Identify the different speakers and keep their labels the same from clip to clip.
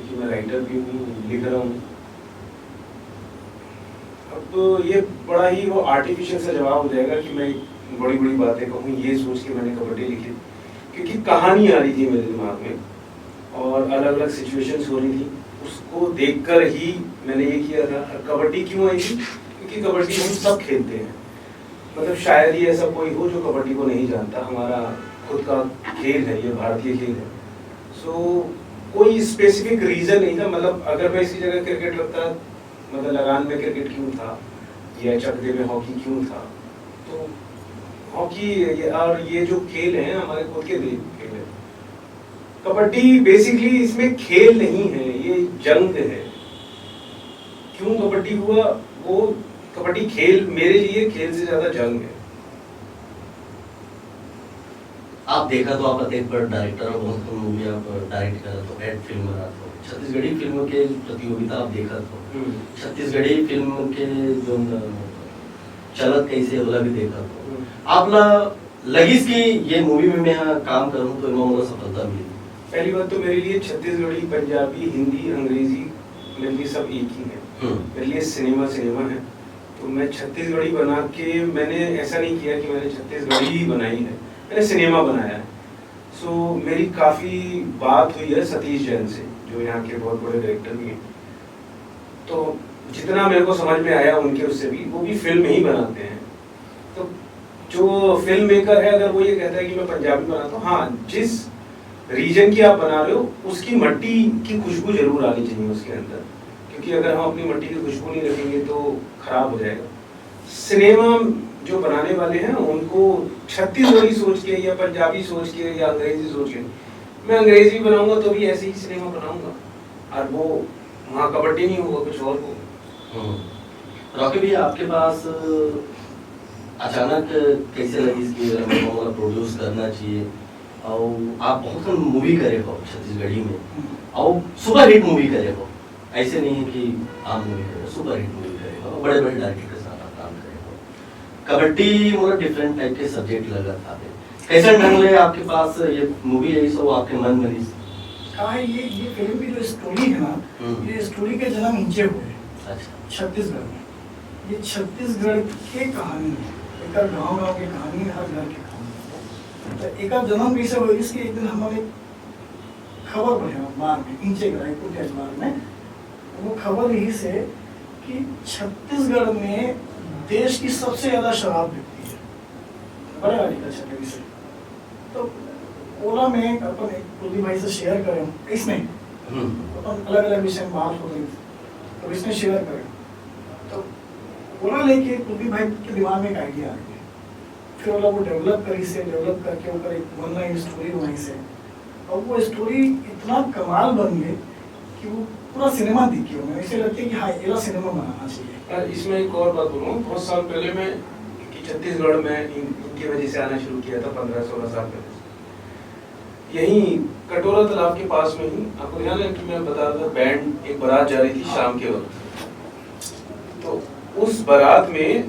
Speaker 1: क्योंकि मैं राइटर भी हूँ, लिख रहा हूँ। अब तो ये बड़ा ही वो आर्टिफिशियल सा जवाब हो जाएगा कि मैं बड़ी बड़ी बातें कहूँ ये सोच के मैंने कबड्डी लिखी, क्योंकि कहानी आ रही थी मेरे दिमाग में और अलग अलग सिचुएशंस हो रही थी, उसको देखकर ही मैंने ये किया था। कबड्डी क्यों आई थी? क्योंकि कबड्डी हम सब खेलते हैं, मतलब शायद ही ऐसा कोई हो जो कबड्डी को नहीं जानता। हमारा खुद का खेल है, ये भारतीय खेल है। सो कोई स्पेसिफिक रीज़न नहीं था, मतलब अगर मैं इसी जगह क्रिकेट लगता, मतलब लगान में क्रिकेट क्यों था या चकदे में हॉकी क्यों था, तो हॉकी और ये जो खेल हैं हमारे खुद के खेल है। कबड्डी बेसिकली इसमें खेल नहीं है, ये जंग है। क्यों कबड्डी हुआ? वो कबड्डी खेल मेरे लिए खेल से ज्यादा जंग है।
Speaker 2: आप देखा तो आप एक बार डायरेक्टर और बहुत कम मूवी आप डायरेक्ट करा तो एड फिल्म बना तो छत्तीसगढ़ी फिल्मों के प्रतियोगिता आप देखा तो छत्तीसगढ़ी फिल्म के जो चलत कैसे होला भी देखा तो आपला लगिस कि ये मूवी में मैं काम करूं तो इनमें मुझे सफलता मिली।
Speaker 1: पहली बात तो मेरे लिए छत्तीसगढ़ी, पंजाबी, हिंदी, अंग्रेजी मेरे लिए सब एक ही है। मेरे लिए सिनेमा है, तो मैं छत्तीसगढ़ी बना के मैंने ऐसा नहीं किया कि मैंने छत्तीसगढ़ी ही बनाई है, मैंने सिनेमा बनाया है। सो मेरी काफ़ी बात हुई है सतीश जैन से, जो यहाँ के बहुत बड़े डायरेक्टर भी हैं। तो जितना मेरे को समझ में आया उनके उससे भी, वो भी फिल्म ही बनाते हैं। तो जो फिल्म मेकर है अगर वो ये कहता है कि मैं पंजाबी बनाता हूँ, हाँ जिस रीजन की आप बना रहे हो उसकी मट्टी की खुशबू जरूर आनी चाहिए उसके अंदर, क्योंकि अगर हम अपनी मट्टी की खुशबू नहीं रखेंगे तो खराब हो जाएगा। सिनेमा जो बनाने वाले हैं उनको छत्तीसगढ़ी सोच के या पंजाबी सोच के या अंग्रेजी सोच के, मैं अंग्रेजी बनाऊंगा तो भी ऐसे ही सिनेमा बनाऊंगा, और वो वहाँ कबड्डी नहीं होगा, कुछ और होगा।
Speaker 2: रॉकी भैया आपके पास अचानक कैसे लगी इसकी प्रोड्यूस करना चाहिए, और आप बहुत मूवी करे हो छत्तीसगढ़ी में और सुपर हिट मूवी करे हो, ऐसे नहीं है कि आम मूवी करे, सुपर हिट मूवी करे हो, बड़े बड़े डायरेक्टर के साथ आप काम करे हो। कबड्डी मोर डिफरेंट टाइप के सब्जेक्ट लगा था, कैसे ढंग ले आपके पास ये मूवी है सब आपके मन में
Speaker 3: कहा है ये फिल्म की जो स्टोरी है ना, ये स्टोरी के जन्म नीचे हुए छत्तीसगढ़ में। ये छत्तीसगढ़ के कहानी है, एक गाँव की कहानी है, हर घर की कहानी। तो एक जन्म कैसे हुई इसके एक दिन हमारे खबर पढ़े अखबार में, नीचे रायपुर के अखबार में, वो खबर यही से कि छत्तीसगढ़ में देश की सबसे ज्यादा शराब बिकती है, बड़े गाड़ी का छत्तीसगढ़ से। तो ओला में अपन कुलदीप भाई से शेयर करें, इसमें अपन अलग अलग विषय में बात हो रही थी, तो इसमें शेयर करें। तो ओला लेके कुलदीप भाई के दिमाग में एक आइडिया आ गया, फिर ओला वो डेवलप करके ऊपर एक वन स्टोरी वहीं से, और वो स्टोरी इतना कमाल बन गई कि वो पूरा सिनेमा दिखी हो। मुझे लगता है कि हाँ ये सिनेमा बनाना चाहिए।
Speaker 1: इसमें एक और बात बोलूँ, बहुत साल पहले मैं कि छत्तीसगढ़ में इनकी वजह से आना शुरू किया था, 15-16 साल पहले। यहीं कटोरा तालाब के पास में ही, आपको ध्यान है कि मैं बता रहा था, बैंड एक बारात जा रही थी शाम के वक्त, तो उस बारात में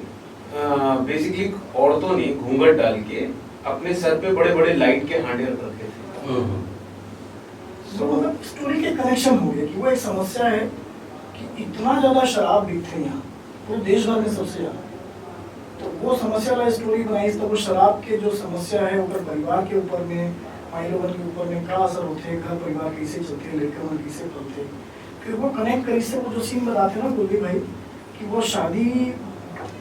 Speaker 1: बेसिकली औरतों ने घूंघट डाल के अपने सर पे बड़े बड़े लाइट के हांडे रख रखे थे।
Speaker 3: तो मतलब स्टोरी के कनेक्शन हो गया कि वो एक समस्या है कि इतना ज्यादा शराब बिकते हैं यहाँ पूरे देश भर में सबसे ज्यादा, तो वो समस्या वाला स्टोरी बनाई। तो वो शराब के जो समस्या है ऊपर परिवार के ऊपर में, माई लोगों के ऊपर में क्या असर होते हैं, घर परिवार कैसे चलते हैं, लड़के कैसे पलते, फिर वो कनेक्ट करी से वो जो सीन बताते हैं ना कुलदीप भाई कि वो शादी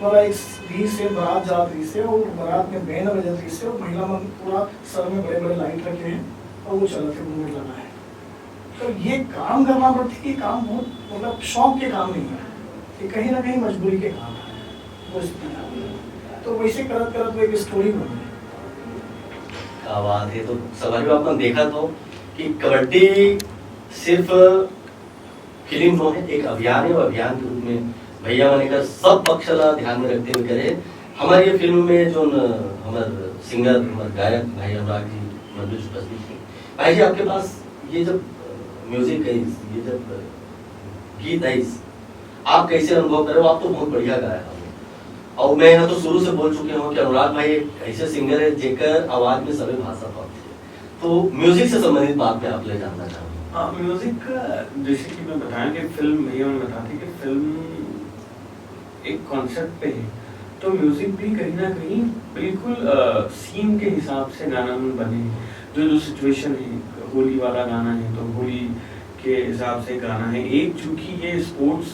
Speaker 3: वाला एक भी से बारात जात रही से, और बारात में बैंड बजत रही से, और महिला मन पूरा सर में बड़े बड़े लाइट रखे हैं और वो चलते घूमने लगा है। तो ये काम करना पड़ती है, काम बहुत मतलब शौक के काम नहीं है, ये कहीं ना कहीं मजबूरी के काम है वो। तो वैसे करत करत वो एक स्टोरी बन गई।
Speaker 2: क्या बात है। तो सवाल में आपने देखा तो कि कबड्डी सिर्फ फिल्म हो है, एक अभियान है, और अभियान के रूप में भैया माने का सब पक्ष ला ध्यान में रखते हुए करे। हमारे ये फिल्म में जो हमारे सिंगर हमारे गायक भाई अनुराग जी मंडल उपस्थित थे। भाई जी आपके पास ये जब म्यूजिक है, ये जब गीत है, आप कैसे अनुभव करे हो? आप तो बहुत बढ़िया गाया है, और मैं यहाँ तो शुरू से बोल चुके हूँ कि अनुराग भाई एक ऐसे सिंगर है जेकर आवाज में सभी भाषा पाते हैं। तो म्यूजिक से संबंधित बात में आप ले जानना चाहूँगा।
Speaker 1: म्यूजिक का जैसे कि मैं बताया कि फिल्म भैया ने बताया कि फिल्म एक कॉन्सेप्ट पे है, तो म्यूजिक भी कहीं ना कहीं बिल्कुल सीन के हिसाब से गाना में बने। जो सिचुएशन है, होली वाला गाना है तो होली के हिसाब से गाना है। एक चूंकि ये स्पोर्ट्स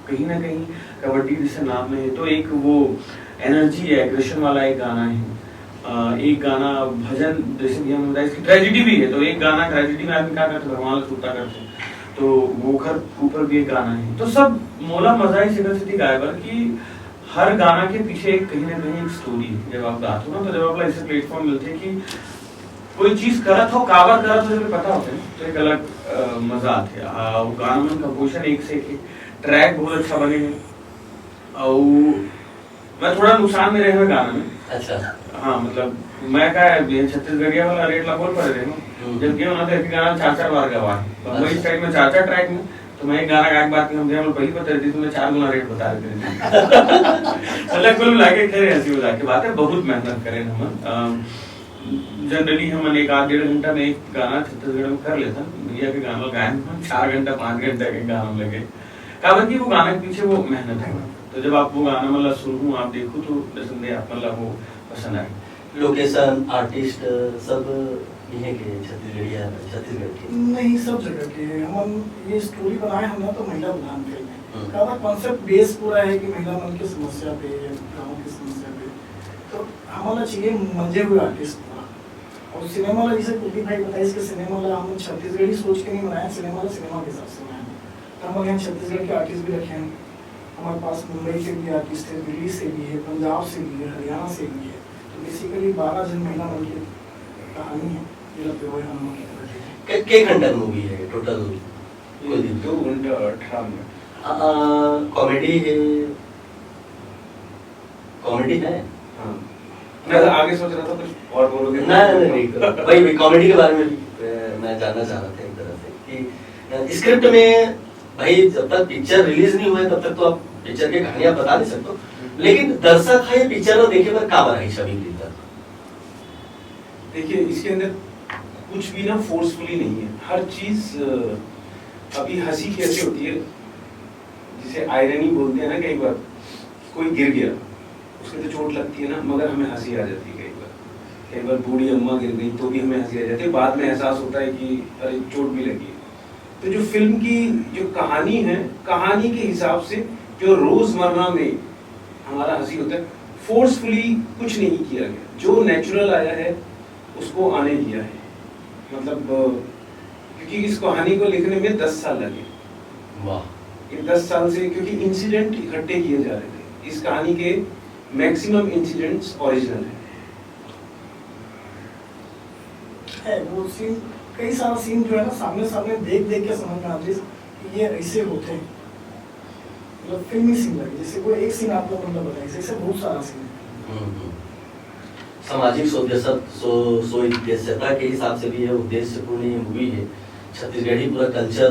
Speaker 1: कहीं ना कहीं कबड्डी जैसे नाम में है, तो एक वो एनर्जी है, एग्रेशन वाला एक गाना है। एक गाना भजन जैसे भी हम बताया, इसकी ट्रेजेडी भी है, तो एक गाना ट्रेजेडी में आदमी क्या करते, भगवान छूटा करते, तो वो घर ऊपर भी एक गाना है। तो सब मोला मजा इस सिटी गायबर की हर गाना के पीछे एक कहीं ना कहीं एक स्टोरी है। जब आप गाते हो ना, तो जब आप ऐसे प्लेटफॉर्म मिलते हैं कि कोई चीज करत हो, काबर करत हो, जब पता होता है तो एक अलग मजा आते है। वो गाना में कंपोजिशन एक से एक ट्रैक बहुत अच्छा बने हैं। और मैं थोड़ा नुकसान में रहे गाना में।
Speaker 2: अच्छा।
Speaker 1: हाँ, मतलब मैं क्या है छत्तीसगढ़िया वाला रेट ला बोल पा रहे हो, जब गए ना तो एक गाना 4-4 बार गवा है बम्बई स्टाइल में 4-4 ट्रैक में। तो मैं एक गाना गायक बात की हम पहली बता रही थी, तुमने 4 गुना रेट बता रहे थे। मतलब कुल मिला के खैर ऐसी हो जाके बात है, बहुत मेहनत करें हम। जनरली हम एक 1.5 घंटा में एक गाना छत्तीसगढ़ में कर लेता, भैया के गाना गायन 4 घंटा 5 घंटा के गाना लगे, कारण कि वो गाने के पीछे वो मेहनत है। तो जब आप वो गाना मतलब सुनूं, आप देखो तो निसंदेह आप मतलब वो पसंद आए।
Speaker 2: लोकेशन, आर्टिस्ट सब यहीं के छत्तीसगढ़ के
Speaker 3: नहीं, सब जगह के। हम ये स्टोरी बनाए हम ना तो महिला प्रधान फिल्म है, का कॉन्सेप्ट बेस पूरा है कि महिला मन की समस्या पे, गाँव की समस्या पे, तो हमारा चाहिए मंजे हुए आर्टिस्ट पूरा। और सिनेमा वाला जैसे कुलदीप भाई बताया, इसके सिनेमा वाला हम छत्तीसगढ़ी सोच के नहीं बनाया, सिनेमा वाला सिनेमा के हिसाब से बनाया। तो हम यहाँ छत्तीसगढ़ के आर्टिस्ट भी रखे हैं, हमारे पास मुंबई के भी आर्टिस्ट है, दिल्ली से भी है, पंजाब से भी है, हरियाणा से भी है। तो बेसिकली 12 जन महिला मन की कहानी है।
Speaker 2: के घंटा मूवी है टोटल?
Speaker 1: 2 घंटा 18 मिनट।
Speaker 2: कॉमेडी है? कॉमेडी है?
Speaker 1: हाँ, मैं आगे सोच रहा था कुछ और बोलोगे।
Speaker 2: नहीं, वही कॉमेडी के बारे में मैं जानना चाह रहा था एक तरह से कि स्क्रिप्ट में भाई जब तक पिक्चर रिलीज नहीं हुआ है तब तक तो आप पिक्चर की कहानियां बता नहीं सकते, लेकिन दर्शक है पिक्चर देखे पर का बना है छवि तक।
Speaker 1: देखिए, इसके अंदर कुछ भी ना फोर्सफुली नहीं है, हर चीज अभी हंसी कैसे होती है, जिसे आयरनी बोलते हैं ना, कई बार कोई गिर गया उसके तो चोट लगती है ना, मगर हमें हंसी आ जाती है। कई बार बूढ़ी अम्मा गिर गई तो भी हमें हंसी आ जाती है, बाद में एहसास होता है कि अरे चोट भी लगी है। तो जो फिल्म की जो कहानी है, कहानी के हिसाब से जो रोजमर्रा में हमारा हंसी होता है, फोर्सफुली कुछ नहीं किया गया, जो नेचुरल आया है उसको आने दिया है। मतलब क्योंकि इस कहानी को लिखने में 10 साल लगे। वाह। ये 10 साल से, क्योंकि इंसिडेंट इकट्ठे किए जा रहे थे। इस कहानी के मैक्सिमम इंसिडेंट्स ओरिजिनल
Speaker 3: है। वो सीन, कई सारा सीन जो है ना सामने सामने देख देख के समझ में आती है कि ये ऐसे होते हैं, मतलब फिल्मी सीन लगे। जैसे कोई एक सीन आपको मतलब बताइए, जैसे बहुत सारा सीन है।
Speaker 2: सामाजिक उद्देश्यता के हिसाब से भी है, उद्देश्यपूर्ण ये मूवी है। छत्तीसगढ़ी पूरा कल्चर,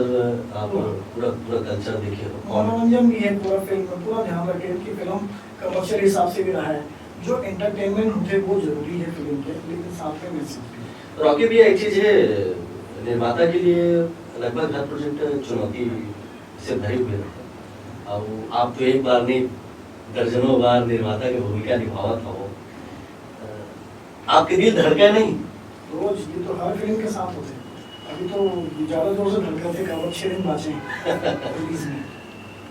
Speaker 2: आप पूरा कल्चर देखे हो,
Speaker 3: मनोरंजन भी है पूरा फिल्म में, पूरा ध्यान रखे कि फिल्म कमर्शियल हिसाब से भी रहा है, जो एंटरटेनमेंट होते वो जरूरी है फिल्म के, लेकिन साथ में मैसेज भी।
Speaker 2: रॉकी भी एक चीज है, निर्माता के लिए लगभग हर प्रोजेक्ट चुनौती से भरे हुए रहते हैं। और आप तो एक बार नहीं दर्जनों बार निर्माता की भूमिका निभावा था, वो आपके दिल धड़का नहीं?
Speaker 3: रोज, ये तो हर फिल्म के साथ होते हैं। अभी तो ज्यादा जोर से धड़का थे, कब 6 दिन बाचे रिलीज में,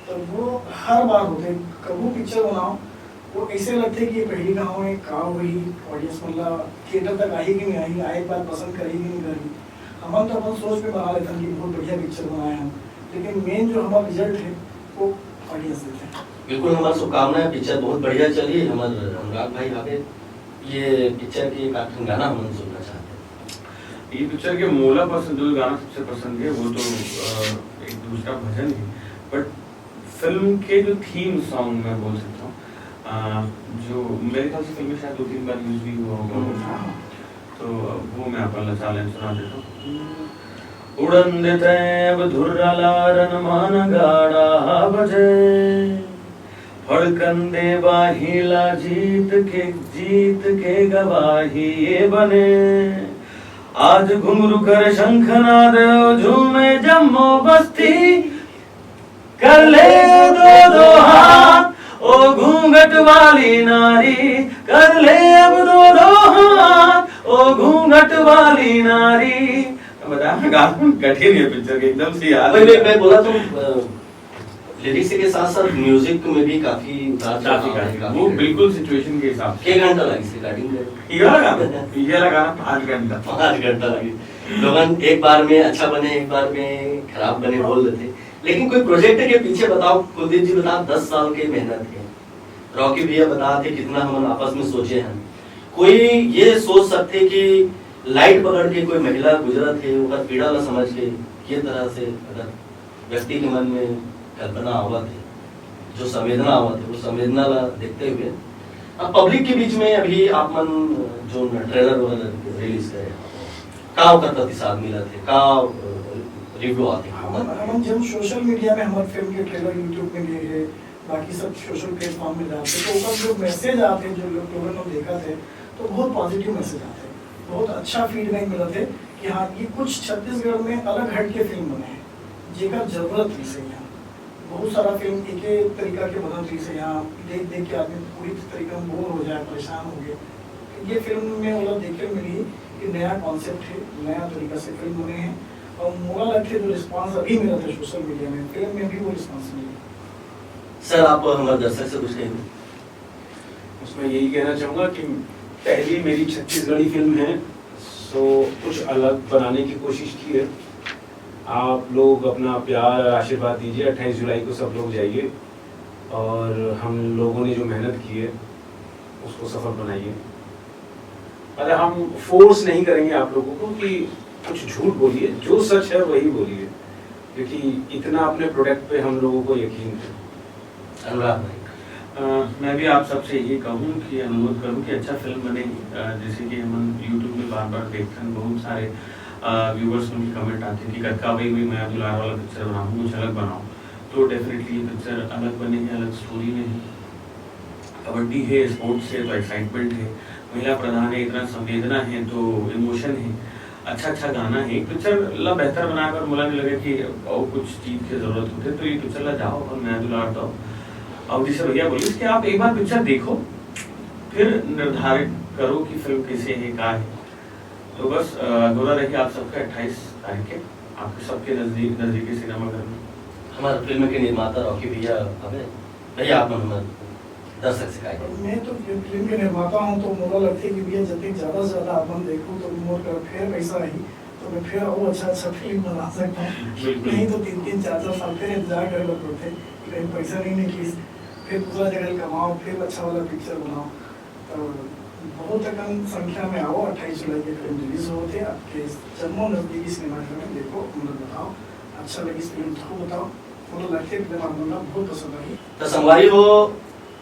Speaker 3: तो वो हर बार होते। कबू पिक्चर बनाओ वो ऐसे लगते कि ये पहली गाँव में का हुई, ऑडियंस मतलब थिएटर तक आई कि नहीं आई, आए बात पसंद करेगी नहीं करेगी। हम तो अपन सोच पे बना लेते हैं कि बहुत बढ़िया पिक्चर बनाए हम, लेकिन मेन जो हमारा रिजल्ट है वो ऑडियंस देते हैं।
Speaker 2: बिल्कुल, हमारी शुभकामनाएं, पिक्चर बहुत बढ़िया चली। हमारे अनुराग भाई आगे ये पिक्चर की एक आखिरी गाना हम सुनना चाहते हैं।
Speaker 1: ये पिक्चर के मोला पसंद जो गाना सबसे पसंद है वो तो एक दूसरा भजन है, बट फिल्म के जो थीम सॉन्ग मैं बोल सकता हूँ, जो मेरे ख्याल से फिल्म में शायद 2-3 बार यूज भी हुआ होगा, तो वो मैं अपन चैलेंज सुना देता हूँ। उड़न देते अब धुर्राला रन मान गाड़ा बजे, फड़कन दे बाहिला जीत के गवाही ये बने,
Speaker 4: आज घुंघरू कर शंखनाद झूमे जम्मो बस्ती, कर ले दो दो हाथ ओ घूंघट वाली नारी, कर ले अब दो दो हाथ ओ घूंघट वाली नारी। गाना कठिन है पिक्चर के एकदम से याद।
Speaker 2: मैं बोला तो लिरिक्स के साथ साथ म्यूजिक में भी काफी
Speaker 4: वो बिल्कुल सिचुएशन के हिसाब से।
Speaker 2: 1 घंटा लगी रिकॉर्डिंग में,
Speaker 4: ये लगा 5 घंटा
Speaker 2: 5 घंटा लगी। लोग एक बार में अच्छा बने, एक बार में खराब बने बोल रहे थे। लेकिन कोई प्रोजेक्ट के पीछे बताओ, कुलदीप जी बताओ, 10 साल की मेहनत है। रॉकी भैया बताते कितना हम आपस में सोचे हैं। कोई ये सोच सकते कि लाइट पकड़ के कोई महिला गुजरत है, ओकर पीड़ा ला समझ के ये तरह से अगर व्यक्ति के मन में कल्पना आवत है, जो संवेदना आवत है, वो संवेदना ला देखते हुए अब पब्लिक के बीच में अभी आप मन जो ट्रेलर वगैरह रिलीज करे का ओकर प्रतिसाद मिला थे, का रिव्यू आते हैं।
Speaker 3: हम जब सोशल मीडिया में हमारे फिल्म के ट्रेलर यूट्यूब में दिए है, बाकी सब सोशल प्लेटफॉर्म में जाते तो ऊपर जो मैसेज आते हैं, जो लोगों ने देखा थे तो बहुत पॉजिटिव मैसेज आते हैं, बहुत अच्छा फीडबैक मिला थे कि हाँ ये कुछ छत्तीसगढ़ में अलग हट के फिल्म बने हैं, जेकर जरूरत थी से यहाँ बहुत सारा फिल्म एक ही तरीका के बनल रही से यहाँ देख देख के आदमी पूरी तरीके में बोर हो जाए, परेशान हो गए। ये फिल्म में वो देखे मिली कि नया कॉन्सेप्ट है, नया तरीका से फिल्म बने हैं और मोरा लगते जो रिस्पांस अभी मिला था सोशल मीडिया में, फिल्म में भी वो रिस्पांस मिला।
Speaker 2: सर आप हमारे दर्शक से कुछ कहेंगे?
Speaker 1: उसमें यही कहना चाहूँगा कि पहली मेरी छत्तीसगढ़ी फिल्म है, सो कुछ अलग बनाने की कोशिश की है। आप लोग अपना प्यार आशीर्वाद दीजिए। 28 जुलाई को सब लोग जाइए और हम लोगों ने जो मेहनत की है उसको सफल बनाइए। अरे हम फोर्स नहीं करेंगे आप लोगों को कि कुछ झूठ बोलिए, जो सच है वही बोलिए, क्योंकि इतना अपने प्रोडक्ट पे हम लोगों को यकीन है।
Speaker 2: अनुराग भाई,
Speaker 4: मैं भी आप सबसे यही कहूँ कि अनुरोध करूँ कि अच्छा फिल्म बने। जैसे कि हम यूट्यूब में बार बार देखते हैं, बहुत सारे व्यूवर्स उनकी कमेंट आते हैं कि कक्का भाई मैं दुलार वाला पिक्चर बनाऊँ, कुछ अलग बनाऊँ। तो डेफिनेटली ये पिक्चर अलग बने हैं, अलग स्टोरी में है, कबड्डी है, स्पोर्ट्स है तो एक्साइटमेंट है, महिला प्रधान है, इतना संवेदना है तो इमोशन है, अच्छा गाना है। एक पिक्चर ला बेहतर बनाकर मुला नहीं लगे कि और कुछ चीज़ की जरूरत होती है तो ये पिक्चर ला जाओ और मैं दुलार दो। और जिसे भैया बोलिए कि आप एक बार पिक्चर देखो फिर निर्धारित करो कि फिल्म कैसे है, क्या है। तो बस गोरा रही आप सबका 28 तारीख के आपके सबके नजदीकी सिनेमाघर में।
Speaker 2: हमारे फिल्म के निर्माता रॉकी भैया हमें भैया आप हमारे दर्शक से कहेंगे?
Speaker 3: मैं तो फिल्म के निर्माता हूँ तो मोरा लगती है कि भैया जब ज़्यादा से ज़्यादा आप देखूँ तो मोर कर फिर पैसा आई तो मैं फिर और अच्छा फिल्म बना सकता हूँ। नहीं तो 3-3, 4-4 साल फिर इंतजार करे लगते थे, कहीं पैसा नहीं निकली, फिर दूसरा जगह कमाओ, फिर अच्छा वाला पिक्चर बनाओ। तो बहुत कम संख्या में आओ, 28 जुलाई की फिल्म रिलीज होते हैं आपके जम्मू नजदीकी सिनेमाघर में, देखो मुझे बताओ अच्छा लगी फिल्म तो बताओ, मुझे लगती है फिल्म आपको बहुत पसंद आई।
Speaker 2: तो संगवारी हो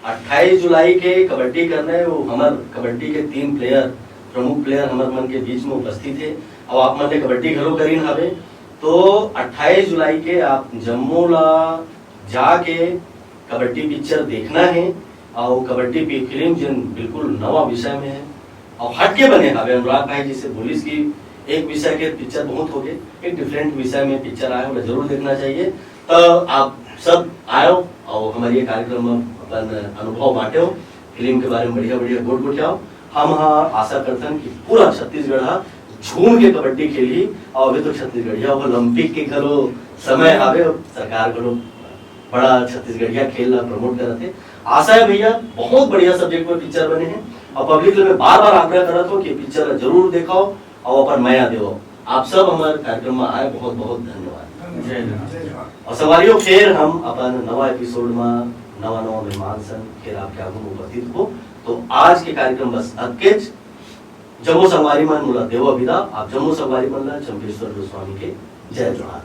Speaker 2: 28 जुलाई के कबड्डी करने वो हमारे कबड्डी के 3 प्लेयर प्रमुख प्लेयर हमारे मन के बीच में उपस्थित थे और आप मन कबड्डी घरों करीन हवे। तो 28 जुलाई के आप जम्मू ला जाके कबड्डी पिक्चर देखना है और कबड्डी की फिल्म जिन बिल्कुल नवा विषय में है और हटके बने हवे। अनुराग भाई जी से बोलिस की एक विषय के पिक्चर बहुत हो गए, एक डिफरेंट विषय में पिक्चर आए उन्हें जरूर देखना चाहिए। तो आप सब आयो और हमारे ये कार्यक्रम में अपन अनुभव बांटे, फिल्म के बारे में बढ़िया गोट गुटियाओ। हम आशा करते हैं कि पूरा छत्तीसगढ़ झूम के कबड्डी खेली और अभी तो छत्तीसगढ़िया ओलंपिक के करो समय आवे, सरकार करो बड़ा छत्तीसगढ़िया खेल प्रमोट करते थे। आशा है भैया बहुत बढ़िया सब्जेक्ट पर पिक्चर बने हैं और पब्लिक में बार आग्रह करत हो कि पिक्चर जरूर देखो और अपन माया दो। आप सब हमारे कार्यक्रम में आए, बहुत बहुत धन्यवाद। और सवारियों फिर हम अपन नवा एपिसोड में नवा मेहमान सन फिर आपके आगे उपस्थित हो। तो आज के कार्यक्रम बस अकेच जम्मू संगवारी मन मुला देव विदा। आप जम्मू संगवारी मन चंपेश्वर गोस्वामी के जय जोहार।